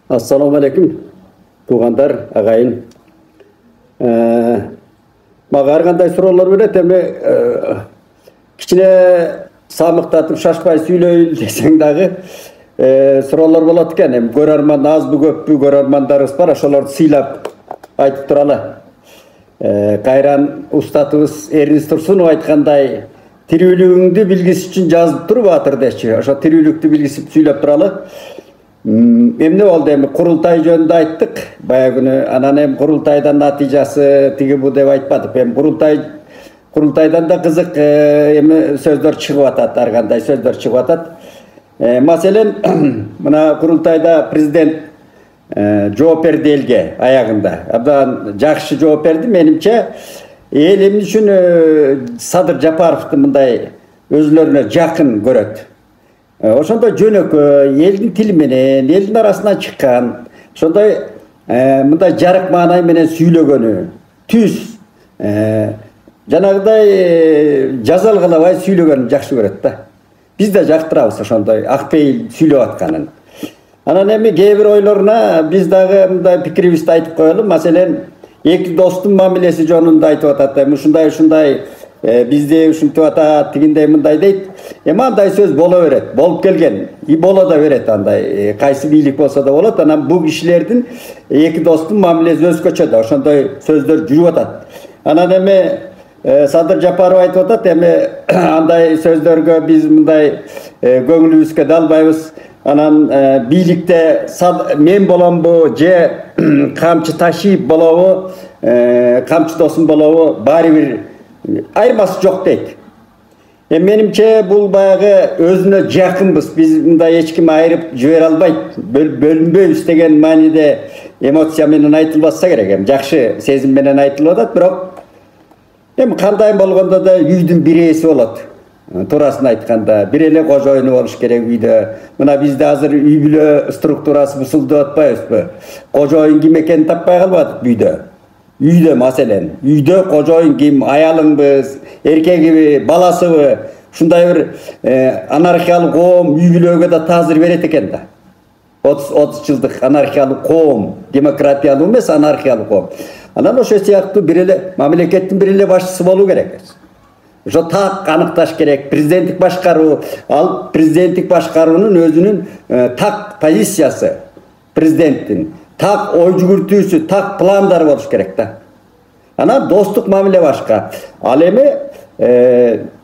Assalamu alaikum, туғандар, ағайын. Маған қандай сұраулар береді, кішкене самықтатып шашпай сөйлейін десең дағы сұраулар болады екен. Көрерман аз бі көп бі көрермандарымыз бар, ошолорду сыйлап айтып туралы. Кайран устатыбыз Эрнест Турсунов айткандай, тирүүлүгүңдү билгис үчүн жазып туруп атыр дечи. Ошо тирүүлүктү билгисип сүйлөп туралы. Эмне болду эми курултай жөнүндө айттык. Баягы күнү анан эми курултайдын натыйжасы тиги бу деп айтпадык. Эми курултайдан да кызык эми сөздөр чыгып атат, ар кандай сөздөр чыгып атат. Маселен, мына курултайда президент жооп берди элге аягында. Абдан жакшы жооп берди. Менимче элим үчүн Садыр Жапаровду мындай өзүлөрүнө жакын көрөт. Ошондой жөнөкөй, элдин тили менен, элдин арасынан чыккан, ошондой мындай жарык маанай менен сүйлөгөнү, түз, жанагыдай жазалгалабай сүйлөгөнүн жакшы көрөт да. Биз да жактырабыз ошондой акпейил сүйлөп атканын. Анан эми кээ бир ойлоруна биз дагы мындай пикирибизди айтып коелу. Маселен, эки достун мамилеси жөнүндө айтып атат. Ушундай бизде ушинтип атат, тигиндей мындай дейт. Андай сөз боло берет, болуп келген, и боло да берет андай. Кайсы бийлик болсо да болот. Анан бул кишилердин эки достун мамилеси өзгөчө да, ошондой сөздөр жүрүп атат. Анан эми Садыр Жапаров айтып атат, эми андай сөздөргө биз мындай көңүлүбүзгө да албайбыз. Анан бийликте мен боломбу же камчы ташип болобу, камчы досум болобу, баары бир айырмасы жок дейт. Менимче бул баягы өзүнө жакынбыз. Биз мындай эч ким айырып жибере албайт. Бөлүнбөйбүз деген мааниде эмоция менен айтылбаса керек. Жакшы сезим менен айтылып атат, бирок эми кандай болгондо да үйдүн бир ээси болот. Турасын айтканда, бир эле кожоюну болуш керек үйдө. Мына бизде азыр үй бүлө структурасы бузулду деп атпайбызбы? Кожоюн ким экенин таппай калбадык үйдө. Үйдө маселен, үйдө кожоюн ким, аялыңбы, эркегиби, баласыбы, ушундай бир анархиялык коом үй бүлөгө да таасир берет экен да. 30 жылдык анархиялык коом, демократиялык эмес, анархиялык коом. Анан ошо сыяктуу бир эле мамлекеттин бир эле башчысы болуу керек. Ошо так аныкташ керек. Президенттик башкаруу, ал президенттик башкаруунун өзүнүн так позициясы, президенттин так ой жүгүртүүсү, так пландары болуш керек да. Анан достук мамиле башка. Ал эми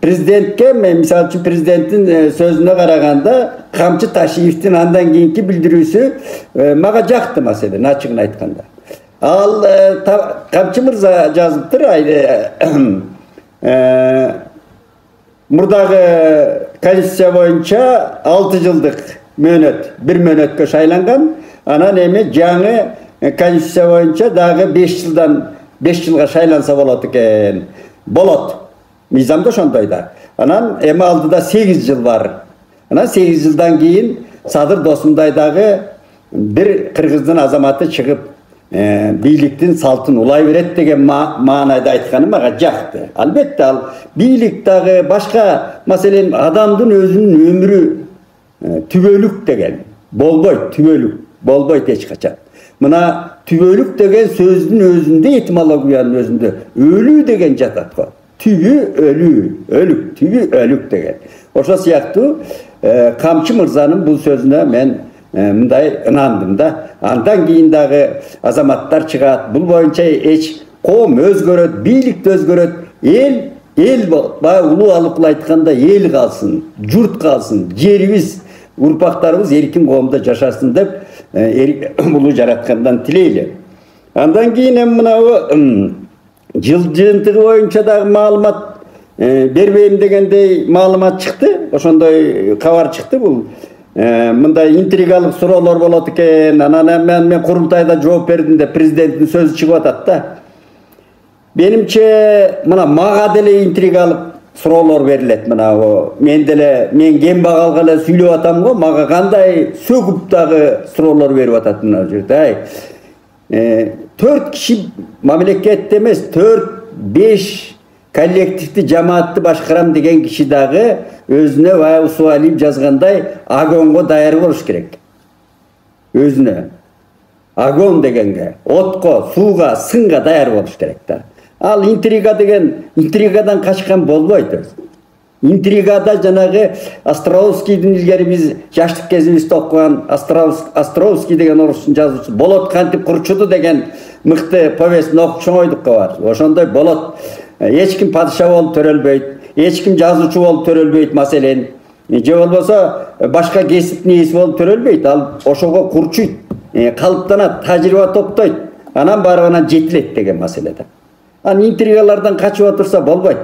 президентке, мисалы үчүн президенттин сөзүнө караганда, Камчы Ташиевдин андан кийинки билдирүүсү мага жакты маселен, ачыгын айтканда. Ал Камчы мырза жазыптыр, мурдагы конституция боюнча 6 жылдык мөөнөт, бир мөөнөткө шайланган. Анан эми жаңы конституция боюнча дагы 5 жылга шайланса болот экен. Болот. Мыйзамда ошондой да. Анан эми алдыда 8 жыл бар. Анан 8 жылдан кийин Садыр Досумдай дагы бир кыргыздын азаматы чыгып, бийликтин салтын улай берет деген маанайда айтканы мага жакты. Албетте ал бийлик дагы башка, маселен адамдын өзүнүн өмүрү түбөлүк деген болбойт, түбөлүк болбойт эч качан. Мына түбөлүк деген сөздүн өзүндө, этимологиянын өзүндө өлүү деген жатат го. Түбү өлүү, өлүк, түбү өлүк деген. Ошо сыяктуу Камчы мырзанын бул сөзүнө мен мындай ынандым да. Андан кийин дагы азаматтар чыгат. Бул боюнча эч коом өзгөрөт, бийлик өзгөрөт, эл улуу алыпла айтканда эл калсын, журт калсын, жерибиз, урпактарыбыз эркин коомдо жашасын деп улуу жараткандан тилейли. Андан кийин эми мынабу жыл жыйынтыгы боюнча дагы маалымат бербейм дегендей маалымат чыкты. Ошондой кабар чыкты. Бул мындай интригалык суроолор болот экен. Анан мен курултайда жооп бердим деп президенттин сөзү чыгып атат да. Менимче мына мага деле интригалык суроолор берилет. Мына мен кем багалга эле сүйлөп атам го, мага кандай сөгүп дагы суроолор берип атат мына жерде. 4 киши мамлекетте эмес, 4-5 коллективди жамаатты башкарам деген киши дагы өзүнө баягы Усуалиев жазгандай агонго даяр болуш керек. Өзүнө. огонь дегенге, отко, сууга, сынга даяр болуш керек да. Ал интрига деген, интригадан качкан болбойт. Интригада жанагы Островскийдин илгери биз жаштык кезибизде окуган Островский деген орустун жазуучусу болот кантип курчуду деген мыкты повестин окуп чоңойдукка бар. Ошондой болот. Эч ким падыша болуп төрөлбөйт, эч ким жазуучу болуп төрөлбөйт маселен. Же болбосо башка кесиптин ээси болуп төрөлбөйт. Ал ошого курчуйт, калыптанат, тажрыйба топтойт. Анан барып анан жетилет деген маселеде. Анан интригалардан качып отурса болбойт.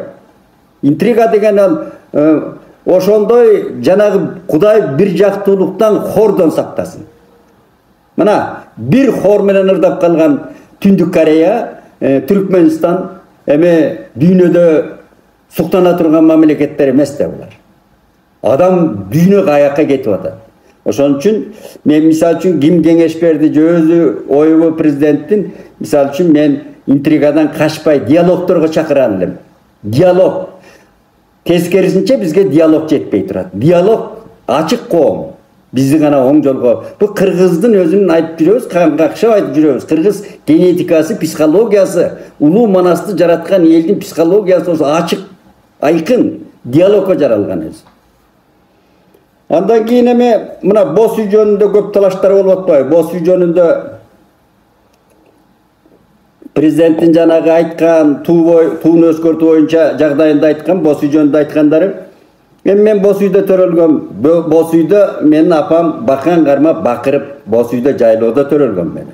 Интрига деген ал ошондой жанагы Кудай бир жактуулуктан хордон сактасын. Мына бир хор менен ырдап калган Түндүк Корея, Түркмөнстан эми дүйнөдө суктана турган мамлекеттер эмес да булар. Адам дүйнө каякка кетип атат. Ошон үчүн мен мисалы үчүн ким кеңеш берди же өзү ойбу президенттин мисалы үчүн мен интригадан качпай диалогторго чакырам элем. Диалог. Тескерисинче бизге диалог жетпей турат. Диалог ачык коом. Бизди гана оң жолго. Бу кыргыздын өзүнүн айтып жүрөбүз, каңгакшап айтып жүрөбүз. Кыргыз генетикасы, психологиясы, улуу манасты жараткан элдин психологиясы ошо ачык, айкын диалогго жаралган өзү. Андан кийин эми мына бос үй жөнүндө көп талаштар болуп атпайбы? Бос үй жөнүндө президенттин жанагы айткан тууну өзгөртүү боюнча жагдайында айткан, бос үй жөнүндө айткандары. Мен бос үйдө төрөлгөм. Бос үйдө менин апам бакан кармап бакырып, бос үйдө жайлоодо төрөлгөм мен.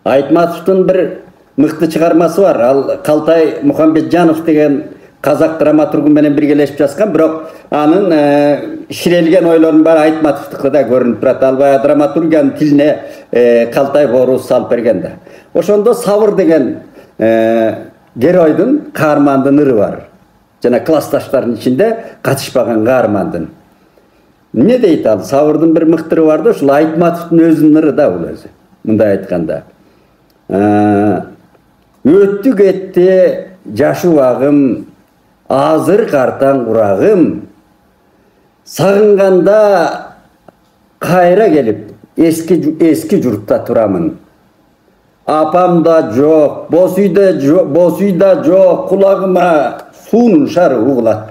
Айтматовдун бир мыкты чыгармасы бар. Ал Калтай Мухамбетжанов деген казак драматургу менен биргелешип жазган, бирок анын ширелген ойлорун баары Айтматовдуку да көрүнүп турат. Ал баягы драматургиянын тилине Калтай боорубуз салып берген да. Ошондо Сабыр деген геройдун, каармандын ыры бар. Жана классташтардын ичинде катышпаган каармандын. Эмне дейт ал? Сабырдын бир мыктыры бар да, ушул Айтматовдун өзүнүн ыры да бул өзү. Мындай айтканда. Өттү кетти жаш убагым, азыр картаң курагым. Сагынганда кайра келип, эски журтта турамын. Апам да жок, бос үйдө жок, кулагыма суунун шары угулат.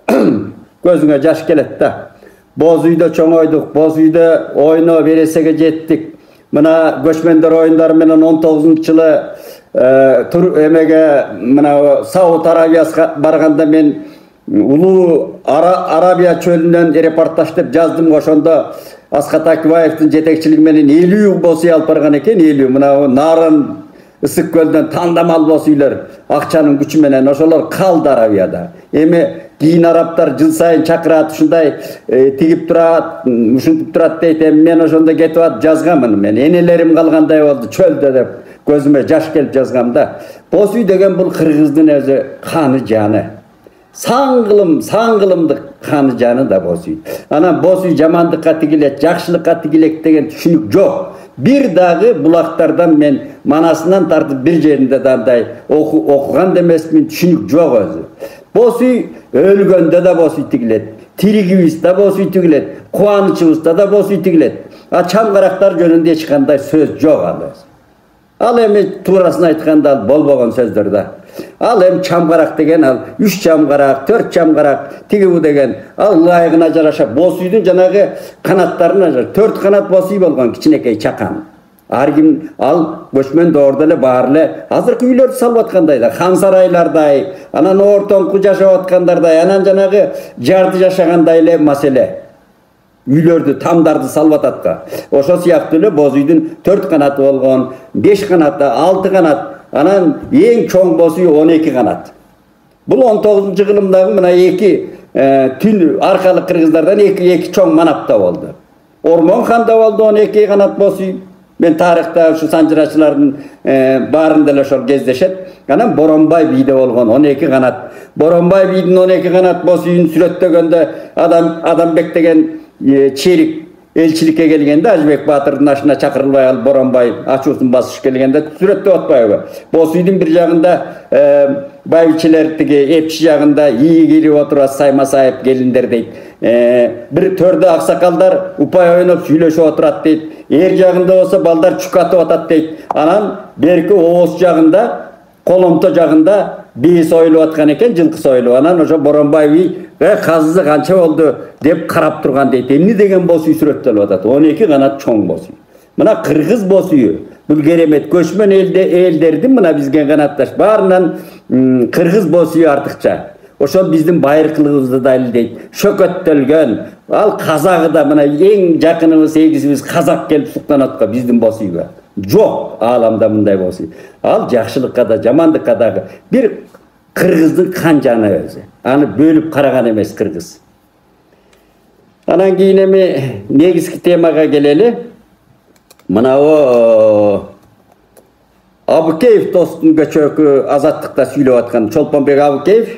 Көзүңө жаш келет да. Боз үйдө чоңойдук, боз үйдө ойно бересеге жеттик. Мына көчмөндөр оюндары менен 19-жылы эмеге мына Сауд Арабиясына барганда мен улуу Арабия чөлүнөн репортаж деп жаздым. Ошондо Аскат Акбаевдин жетекчилиги менен 50 бос үй алып барган экен, 50. Мына Нарын Ысык көлдөн тандамал бос үйлөр акчанын күчү менен ошолор калды Арабияда. Эми кийин арабтар жыл сайын чакырат, ушундай тигип турат, ушинтип турат дейт. Эми мен ошондо кетип атып жазганмын. Мен энелерим калгандай болду чөлдө деп көзүмө жаш келип жазгам да. Бос үй деген бул кыргыздын өзү каны жаны. Саңгылымдык каны жаны да бос үй. Анан бос үй жамандыкка тигилет, жакшылыкка тигилет деген түшүнүк жок. Бир дагы булактардан мен манасынан тартып бир жеринде дандай окуган демесмин, түшүнүк жок өзү. Бос үй өлгөндө да бос үй тигилет, тиригибизде бос үй тигилет, кубанычыбызда да бос үй тигилет. Чамгарактар жөнүндө эч кандай сөз жок ал өзү. Ал эми туурасын айтканда ал болбогон сөздөр да. Ал эми чамгарак деген ал 3 чамгарак, 4 чамгарак тиги бу деген ал ылайыгына жараша бос үйдүн жанагы канаттарына жараша 4 канат бос үй болгон кичинекей чакан. Ар ким ал көчмөн доордо эле баары эле азыркы үйлөрдү салып аткандай да, хан сарайлардай, анан ортоңку жашап аткандардай, анан жанагы жарды жашагандай эле маселе. Үйлөрдү, тамдарды салып ататка. Ошо сыяктуу эле бос үйдүн 4 канаты болгон, 5 канаты, 6 канат. Анан эң чоң бос үй 12 канат. Бул 19-кылымдагы мына эки түн аркалык кыргыздардан эки чоң манапта болду. Ормон ханда болду 12 канат бос үй. Мен тарыхта ушу санжырачылардын баарында эле ошол кездешет. Анан Боронбай бийде болгон 12 канат. Боронбай бийдин 12 канат бос үйүн сүрөттөгөндө Адамбек деген черик элчиликке келгенде Ажыбек Баатырдын ашына чакырылбай алып Боронбай ачуусун басыш келгенде сүрөттөп атпайбы? Бос үйдүн бир жагында байбичелер тиги эпчи жагында ийи кирип отуруп сайма сайып келиндер дейт. Бир төрдө аксакалдар упай ойноп сүйлөшүп отурат дейт. Эр жагында болсо балдар чукатып атат дейт. Анан берки ооз жагында, коломто жагында бийис ойлоп аткан экен, жылкы сойлоп. Анан ошо Боронбай би казысы канча болду деп карап турган дейт. Эмне деген боз үй сүрөттөлүп атат? 12 канат чоң боз үй. Мына кыргыз боз үйү. Бул керемет көчмөн элдердин мына бизге канатташ баарынан кыргыз боз үйү артыкча. Ошол биздин байыркылыгыбызды далилдейт. Шөкөттөлгөн. Ал казагы да мына эң жакыныбыз эгизибиз казак келип суктанат го биздин боз үйгө. Жок ааламда мындай боз үй. Ал жакшылыкка да жамандыкка дагы бир кыргыздын кан жаны өзү. Аны бөлүп караган эмес кыргыз. Анан кийин эми негизги темага келели. Мынау Абыкеев достун көчөкү азаттыкта сүйлөп аткан Чолпонбек Абыкеев,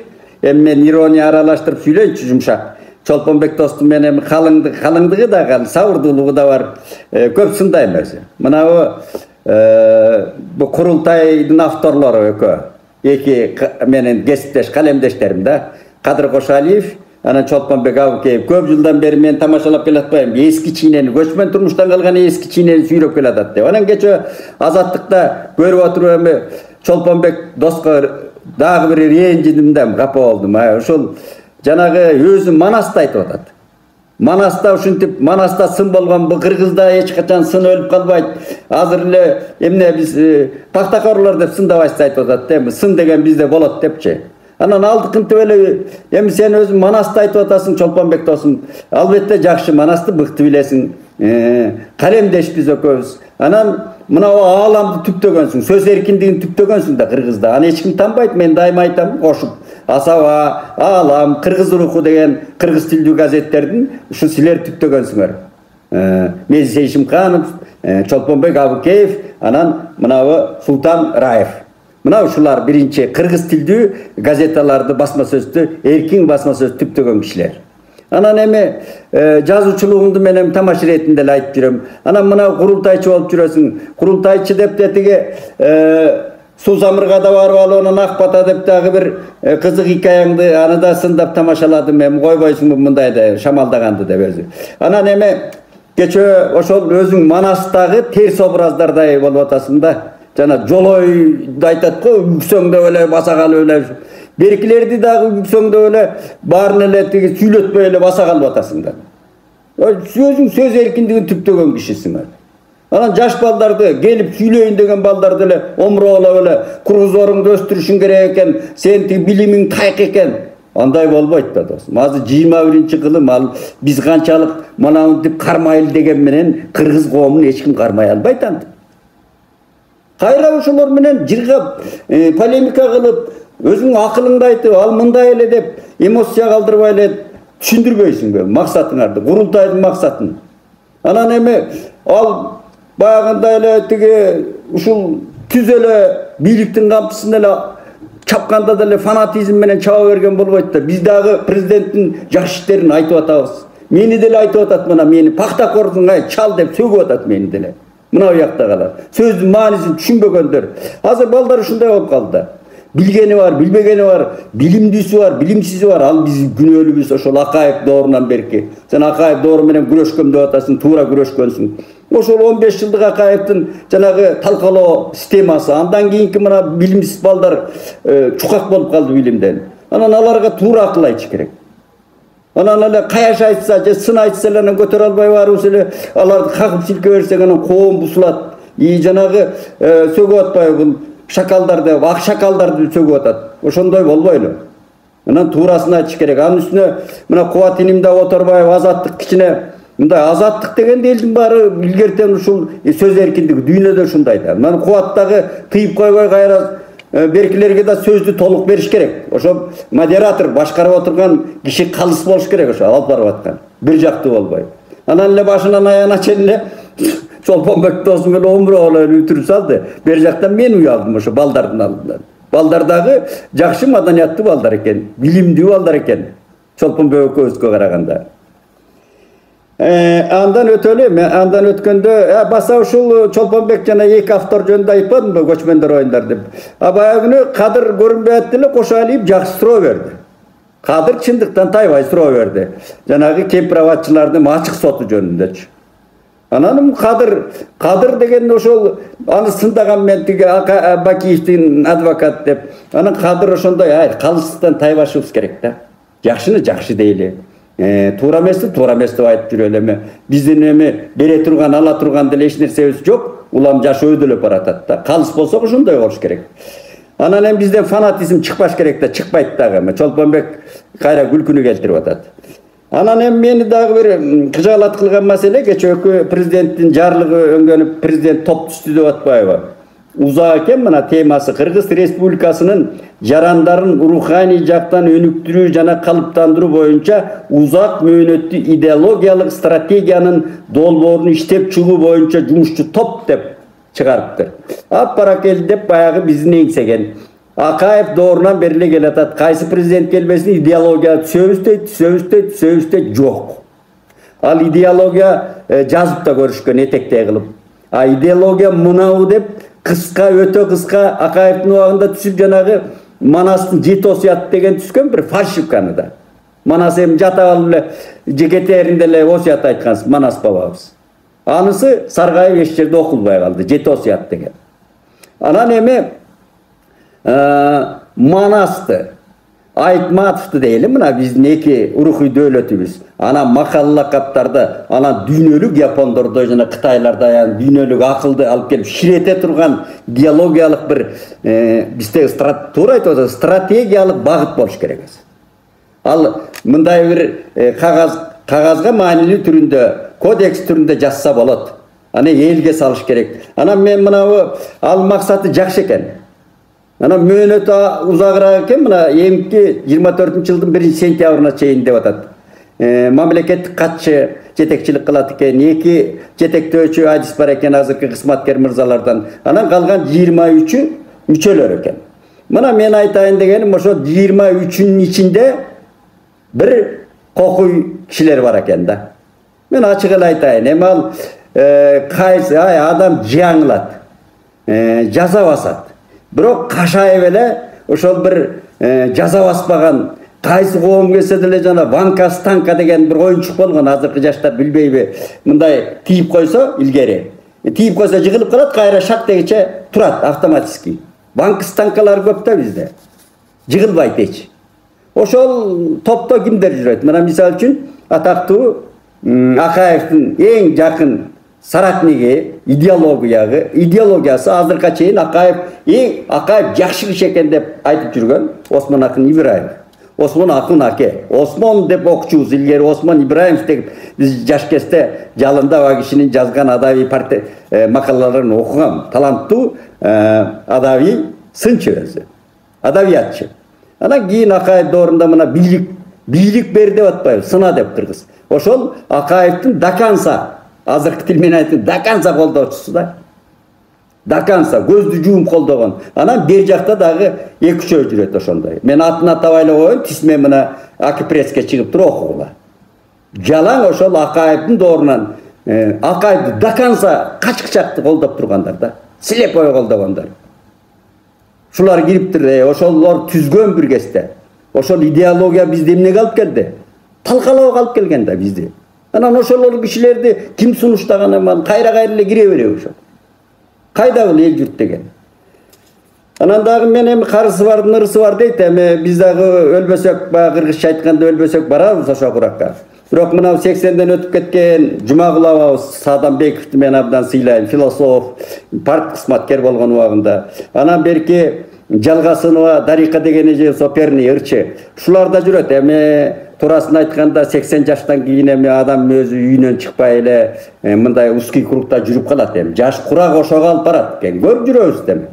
эми мен ирония аралаштырып сүйлөйчү жумшак. Чолпонбек достум менен калыңдыгы да кал, сабырдуулугу да бар. Көп сындайм өзү. Мынау бу курултайдын авторлору экөө. Эки менен кесиптеш калемдештерим да. Кадыр Кошалиев, анан Чолпонбек Абыкеев. Көп жылдан бери мен тамашалап келатпайм. Эски чийнени, көчмөн турмуштан калган эски чийнени сүйлөп келатат деп. Анан кечээ азаттыкта көрүп отуруп эми Чолпонбек доска дагы бир ренжидим да, капа болдум. Ошол жанагы өзү Манаста айтып атат. Манаста ушинтип, Манаста сын болгон, бул кыргызда эч качан сын өлүп калбайт. Азыр эле эмне биз пактакорлор деп сындабайсыз айтып атат. Эми сын деген бизде болот депчи. Анан алдыкынтып эле эми сен өзүң Манасты айтып атасың, Чолпонбек досум. Албетте жакшы, Манасты мыкты билесиң. Калемдешпиз экөөбүз. Анан мынау ааламды түптөгөнсүң, сөз эркиндигин түптөгөнсүң да кыргызда. Аны эч ким танбайт, мен дайыма айтам, кошуп. Асаба, Аалам, Кыргыз руху деген кыргыз тилдүү газеттердин ушу силер түптөгөнсүңөр. Мези Сейшимканов, Чолпонбек Абыкеев, анан мынау Султан Раев. Мына ушулар биринчи кыргыз тилдүү газеталарды, басма сөздү, эркин басма сөз түптөгөн кишилер. Анан эми жазуучулугумду мен эми тамаш иретинде эле айтып жүрөм. Анан мына курултайчы болуп жүрөсүң. Курултайчы деп тиги Сузамырга да барып алып, анан Ак бата деп дагы бир кызык хикаяңды аны да сындап тамашаладым. Эми койбойсуңбу мындайды шамалдаганды деп өзү. Анан эми кечээ ошол өзүң Манастагы терс образдардай болуп атасың да. Жана жолойду айтат го, үксөңдөп эле баса калып эле. Беркилерди дагы үксөңдөп эле баарын эле тиги сүйлөтпөй эле баса калып атасың да. Өзүң сөз эркиндигин түптөгөн кишисиң. Анан жаш балдарды келип сүйлөйүн деген балдарды эле омуроолоп эле кургузоруңду өстүрүшүң керек экен, сен тиги билимиң тайк экен. Андай болбойт да досум. Азыр 21-кылым, ал биз канчалык манауынтип кармайлы деген менен кыргыз коомун эч ким кармай албайт антип. Кайра ошолор менен жыргап, полемика кылып, өзүң акылыңды айтып, ал мындай эле деп эмоция калтырбай эле түшүндүрбөйсүңбү максатыңарды, курултайдын максатын. Анан эми ал баягындай эле тиги ушул түз эле бийликтин кампысын эле чапканда деле фанатизм менен чаба берген болбойт да. Биз дагы президенттин жакшы иштерин айтып атабыз. Мени деле айтып атат, мына мени пактакордуң чал деп сөгүп атат мени деле. Мына уякта калат. Сөздүн маанисин түшүнбөгөндөр. Азыр балдар ушундай болуп калды да. Билгени бар, билбегени бар, билимдүүсү бар, билимсизи бар. Ал биз күнөөлүүбүз ошол Акаев доорунан берки. Сен Акаев доору менен күрөшкөм деп атасың, туура күрөшкөнсүң. Ошол 15 жылдык Акаевдин жанагы талкалоо системасы, андан кийинки мына билимсиз балдар чукак болуп калды билимден. Анан аларга туура акыл айтыш керек. Анан эле каяш айтса, же сын айтса эле анан көтөрө албай барыбыз эле аларды какып силке берсек анан коом бузулат. Жанагы сөгүп атпайбы бул шакалдар деп, ак шакалдарды сөгүп атат. Ошондой болбойлу. Анан туурасын айтыш керек. Анын үстүнө мына Кубат инимде Оторбаев азаттык кичине мындай азаттык дегенде элдин баары илгертен ушул сөз эркиндиги дүйнөдө ушундай да. Мына Кубаттагы тыйып койбой кайра беркилерге да сөздү толук бериш керек. Ошо модератор башкарып отурган киши калыс болуш керек, ошо алып барып аткан. Бир жактуу болбой. Анан эле башынан аягына чейин эле Чолпонбек досум эле омуроолоп эле бүтүрүп салды. Бер жактан мен уялдым ошо балдардын алдынан. Балдар дагы жакшы маданияттуу балдар экен, билимдүү балдар экен. Чолпонбек экөөбүзгө караганда. Andan ötölü, andan ötkönde basa uşul Çolpanbek jana iki автор жөнүндө айтпадымбы көчмөндөр оюндар деп. Баягы күнү Кадыр көрүнбөйт деле кошо алып жакшы суроо берди. Кадыр чындыктан тайбай суроо берди. Жанагы кемпир-абадчылардын ачык соту жөнүндөчү. Анан Кадыр деген ошол аны сындаган мен тиги Бакиевдин адвокат деп. Анан Кадыр ошондой калыстан тайбашыбыз керек да. Жакшыны жакшы дейли. Туура эмес деп айтып жүрөлү эми. Биздин эми бере турган, ала турган деле эч нерсебиз жок. Улам жашы өйдөлөп баратат да. Калыс болсок ошондой болуш керек. Анан эми бизден фанатизм чыкпаш керек да, чыкпайт дагы. Чолпонбек кайра күлкүнү келтирип атат. Анан эми мени дагы бир кыжаалат кылган маселе кечээкү президенттин жарлыгы өңгөнүп президент топ түстү деп атпайбы? Узак экен мына темасы Кыргыз Республикасынын жарандарын руханий жактан өнүктүрүү жана калыптандыруу боюнча узак мөөнөттүү идеологиялык стратегиянын долбоорун иштеп чыгуу боюнча жумушчу топ деп чыгарыптыр. Аппаракел деп баягы биздин эңсеген Акаев доорунан бери эле келатат. Кайсы президент келбесин идеология түсөбүз дейт жок. Ал идеология жазып да көрүшкөн этектей кылып. Идеология мынау деп кыска, өтө кыска Акаевдин убагында түсүп жанагы Манастын жети осуят деген түскөн бир фальшивканы да. Манас эми жатап алып эле жекетеринде эле осуят айткансыз Манас бабабыз. Анысы Саргаев эч жерде окулбай калды, жети осуят деген. Анан эми Манасты, Айтматовду дейли, мына биздин эки урухуй дөөлөтүбүз. Анан макал лакаптарды, анан дүйнөлүк япондордой жана кытайлардай дүйнөлүк акылды алып келип ширете турган идеологиялык бир бизде туура айтып атат, стратегиялык багыт болуш керек. Ал мындай бир кагазга маанилүү түрүндө, кодекс түрүндө жазса болот. Аны элге салыш керек. Анан мен мынабу ал максаты жакшы экен. Анан мөөнөтү узагыраак экен, мына эмки 24-жылдын 1-сентябрына чейин деп атат. Мамлекеттик катчы жетекчилик кылат экен, эки жетектөөчү адис бар экен азыркы кызматкер мырзалардан. Анан калган 23-ü мүчөлөр экен. Мына мен айтайын дегеним ошо 23-нүн ичинде бир кокуй кишилер бар экен да. Мен ачык эле айтайын, эми ал кайсы адам жаңылат, жаза басат. Бирок кашайып эле ошол бир жаза баспаган кайсы коом келсе деле жана Ванка Станка деген бир оюнчук болгон, азыркы жаштар билбейби, мындай тийип койсо илгери. Тийип койсо жыгылып калат, кайра шак дегиче турат автоматически. Ванка Станкалар көп да бизде. Жыгылбайт эч. Ошол топто кимдер жүрөт? Мына мисалы үчүн атактуу Акаевдин эң жакын соратниги, идеологиясы азыркыга чейин Акаев жакшы киши экен деп айтып жүргөн Осмон Акын Ибраев. Осмон Акын аке. Осмон деп окчубуз илгери Осмон Ибраев деп биз жаш кезде жалында ага кишинин жазган адаби макалаларын окугам. Таланттуу адаби сынчы өзү. Адабиятчы. Анан кийин Акаев доорунда мына бийлик бер деп атпайбы, сына деп кыргыз. Ошол Акаевдин даканса, азыркы тил менен айтып, даканса колдоочусу да. Даканса, көздү жууп колдогон. Анан бер жакта дагы 2-3 жүрөт ошондой. Мен атын атабай эле коеюн, тисме мына Акипресске чыгып туруп окугула. Жалаң ошол Акаевдин доорунан Акаевди даканса качкычакты колдоп тургандар да. Слепой колдогондар. Шулар кириптир, ошолор түзгөн бир кезде. Ошол идеология бизди эмнеге алып келди? Талкалоого алып келген да бизди. Анан ошолор кишилерди ким сунуштаган, кайра эле кире береби ошо. Кайда бул эл журт деген. Анан дагы мен эми карысы бар, нырысы бар дейт. Эми биз дагы өлбөсөк, баягы кыргызча айтканда өлбөсөк барабыз ошо куракка. Бирок мына 80ден өтүп кеткен Жумагул абабыз Саадамбековду мен абдан сыйлайм, философ, парк кызматкер болгон убагында. Анан берки Жалгасынова Дарика деген эже соперный ырчы. Шулар да жүрөт. Эми туурасын айтканда 80 жаштан кийин эми адам өзү үйүнөн чыкпай эле мындай узкий кругта жүрүп калат эми. Жаш курак ошого алып барат экен. Көрүп жүрөбүз эми.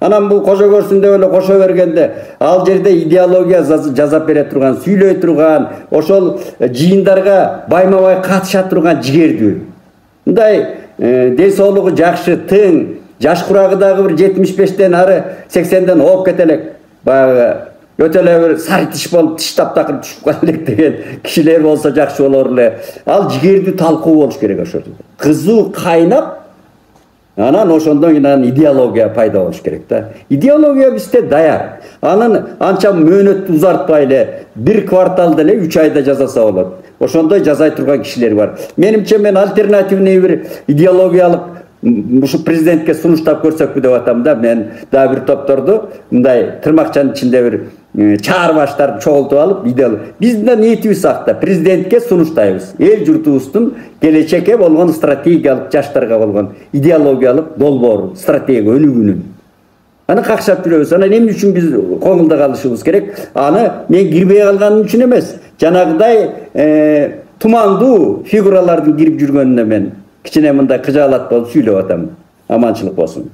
Анан бул кошо көрсүн деп эле кошо бергенде ал жерде идеология жазап бере турган, сүйлөй турган, ошол жыйындарга байма-бай катыша турган жигердүү. Мындай ден соолугу жакшы, тың, жаш курагы дагы бир 75ден ары 80ден ооп кетелек. Баягы өтө эле бир сары тиш болуп тиш таптакыр түшүп кала элек деген кишилер болсо жакшы болор эле. Ал жигердүү талкуу болуш керек ошо. Кызуу кайнап, анан ошондон кийин идеология пайда болуш керек да. Идеология бизде даяр. Анын анча мөөнөттү узартпай эле, бир кварталда эле 3 айда жасаса болот. Ошондой жасай турган кишилер бар. Менимче мен альтернативный бир идеологиялык ушу президентке сунуштап көрсөкпү деп атам да. Мен да бир топторду мындай тырмакчанын ичинде бир чаар баштарды чогултуп алып, биздин ниетибиз акта, президентке сунуштайбыз. Эл журтубуздун келечекке болгон стратегиялык, жаштарга болгон идеологиялык долбоор, стратегия өнүгүүнүн. Аны какшап жүрөбүз. Анан эмне үчүн биз коңулда калышыбыз керек? Аны мен кирбей калганым үчүн эмес, жанагыдай тумандуу фигуралардын кирип жүргөнүнө мен кичине мындай кыжаалат болуп сүйлөп атам. Аманчылык болсун.